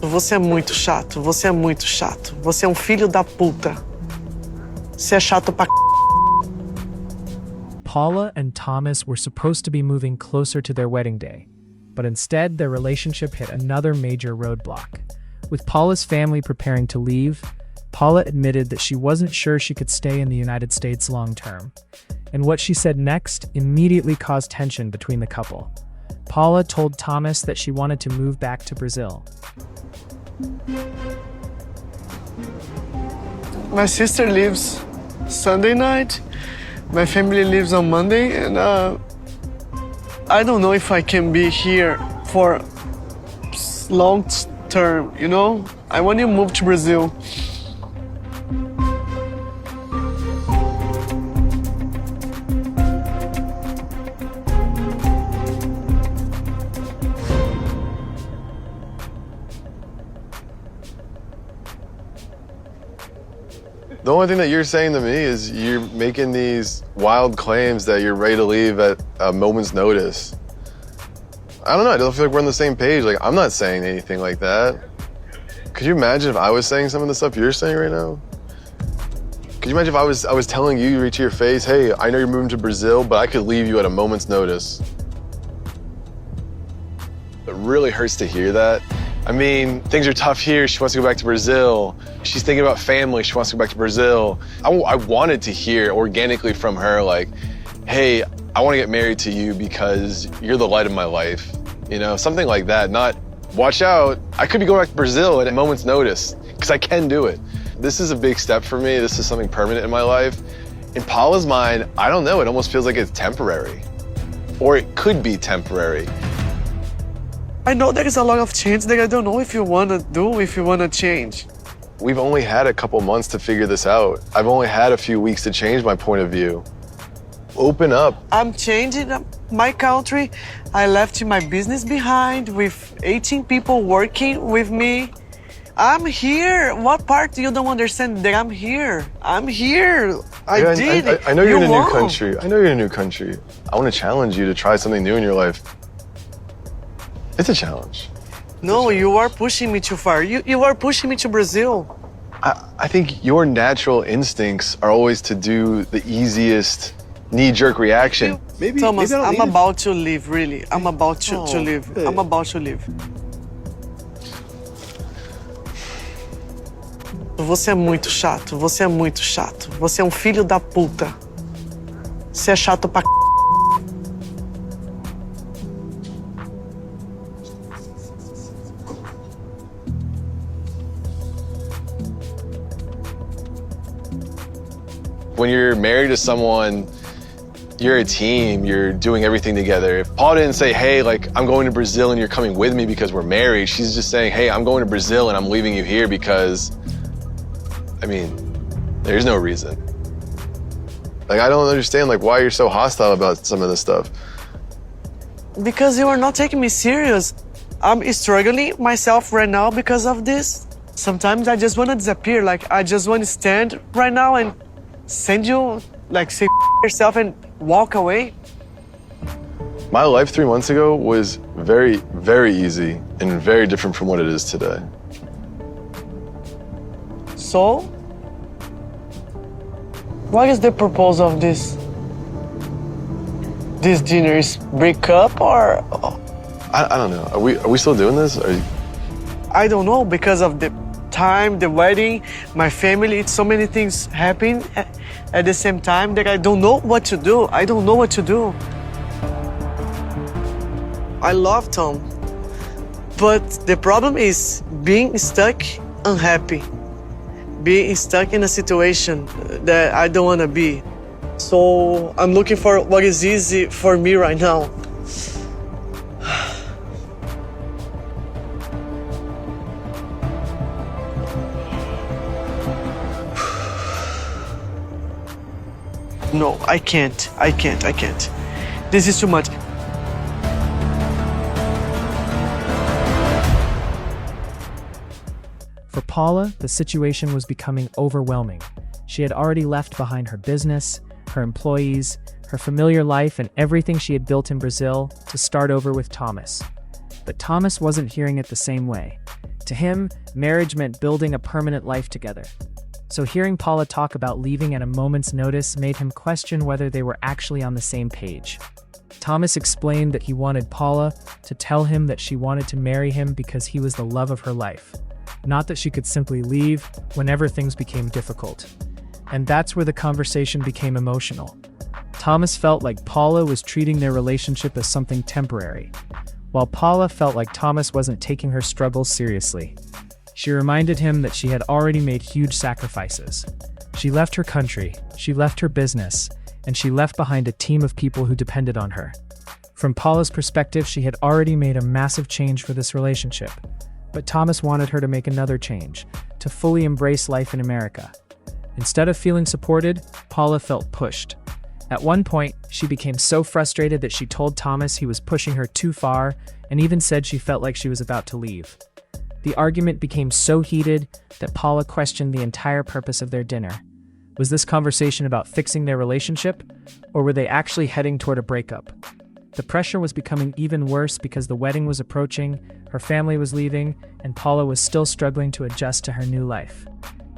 Você é muito chato, você é muito chato. Você é um filho da puta. Você é chato pra Paula and Thomas were supposed to be moving closer to their wedding day, but instead their relationship hit another major roadblock. With Paula's family preparing to leave, Paula admitted that she wasn't sure she could stay in the United States long term. And what she said next immediately caused tension between the couple. Paula told Thomas that she wanted to move back to Brazil. My sister leaves Sunday night. My family leaves on Monday, and I don't know if I can be here for long term, you know? I want to move to Brazil. The only thing that you're saying to me is you're making these wild claims that you're ready to leave at a moment's notice. I don't know, I don't feel like we're on the same page. Like, I'm not saying anything like that. Could you imagine if I was saying some of the stuff you're saying right now? Could you imagine if I was telling you right to your face, hey, I know you're moving to Brazil, but I could leave you at a moment's notice? It really hurts to hear that. I mean, things are tough here. She wants to go back to Brazil. She's thinking about family. She wants to go back to Brazil. I wanted to hear organically from her, like, hey, I want to get married to you because you're the light of my life. You know, something like that. Not, watch out, I could be going back to Brazil at a moment's notice, because I can do it. This is a big step for me. This is something permanent in my life. In Paula's mind, I don't know, it almost feels like it's temporary. Or it could be temporary. I know there is a lot of change that I don't know if you want to do, if you want to change. We've only had a couple months to figure this out. I've only had a few weeks to change my point of view. Open up. I'm changing my country. I left my business behind with 18 people working with me. I'm here. What part you don't understand that I'm here? I'm here. I did it. I know you're in a new country. I know you're in a new country. I want to challenge you to try something new in your life. It's a challenge. No, you are pushing me too far. You are pushing me to Brazil. I think your natural instincts are always to do the easiest knee-jerk reaction. Thomas, I'm about to leave, really. I'm about to leave. Hey. I'm about to leave. Você é muito chato, você é muito chato. Você é um filho da puta. Você é chato pra When you're married to someone, you're a team, you're doing everything together. If Paul didn't say, hey, like, I'm going to Brazil and you're coming with me because we're married, she's just saying, hey, I'm going to Brazil and I'm leaving you here because, I mean, there's no reason. Like, I don't understand, like, why you're so hostile about some of this stuff. Because you are not taking me serious. I'm struggling myself right now because of this. Sometimes I just want to disappear. Like, I just want to stand right now and send you, like, say yourself and walk away. My life 3 months ago was very, very easy and very different from what it is today. So, what is the purpose of this? This dinner is break up or? I don't know. Are we still doing this? I don't know, because of the time, the wedding, my family, it's so many things happen at the same time that I don't know what to do. I don't know what to do. I love Tom, but the problem is being stuck unhappy, being stuck in a situation that I don't want to be. So I'm looking for what is easy for me right now. No, I can't. This is too much. For Paula, the situation was becoming overwhelming. She had already left behind her business, her employees, her familiar life, and everything she had built in Brazil to start over with Thomas. But Thomas wasn't hearing it the same way. To him, marriage meant building a permanent life together. So hearing Paula talk about leaving at a moment's notice made him question whether they were actually on the same page. Thomas explained that he wanted Paula to tell him that she wanted to marry him because he was the love of her life, not that she could simply leave whenever things became difficult. And that's where the conversation became emotional. Thomas felt like Paula was treating their relationship as something temporary, while Paula felt like Thomas wasn't taking her struggles seriously. She reminded him that she had already made huge sacrifices. She left her country, she left her business, and she left behind a team of people who depended on her. From Paula's perspective, she had already made a massive change for this relationship. But Thomas wanted her to make another change, to fully embrace life in America. Instead of feeling supported, Paula felt pushed. At one point, she became so frustrated that she told Thomas he was pushing her too far and even said she felt like she was about to leave. The argument became so heated that Paula questioned the entire purpose of their dinner. Was this conversation about fixing their relationship, or were they actually heading toward a breakup? The pressure was becoming even worse because the wedding was approaching, her family was leaving, and Paula was still struggling to adjust to her new life.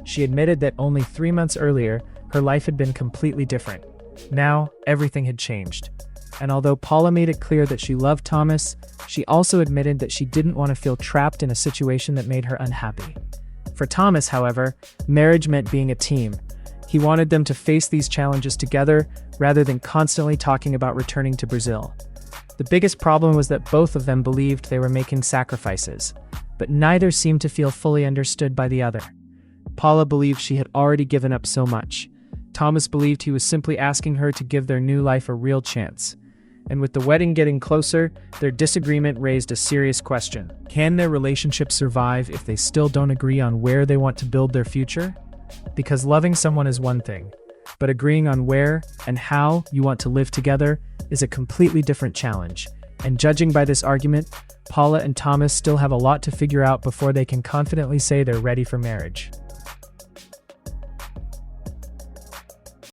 She admitted that only 3 months earlier, her life had been completely different. Now, everything had changed. And although Paula made it clear that she loved Thomas, she also admitted that she didn't want to feel trapped in a situation that made her unhappy. For Thomas, however, marriage meant being a team. He wanted them to face these challenges together rather than constantly talking about returning to Brazil. The biggest problem was that both of them believed they were making sacrifices, but neither seemed to feel fully understood by the other. Paula believed she had already given up so much. Thomas believed he was simply asking her to give their new life a real chance. And with the wedding getting closer, their disagreement raised a serious question. Can their relationship survive if they still don't agree on where they want to build their future? Because loving someone is one thing, but agreeing on where and how you want to live together is a completely different challenge. And judging by this argument, Paula and Thomas still have a lot to figure out before they can confidently say they're ready for marriage.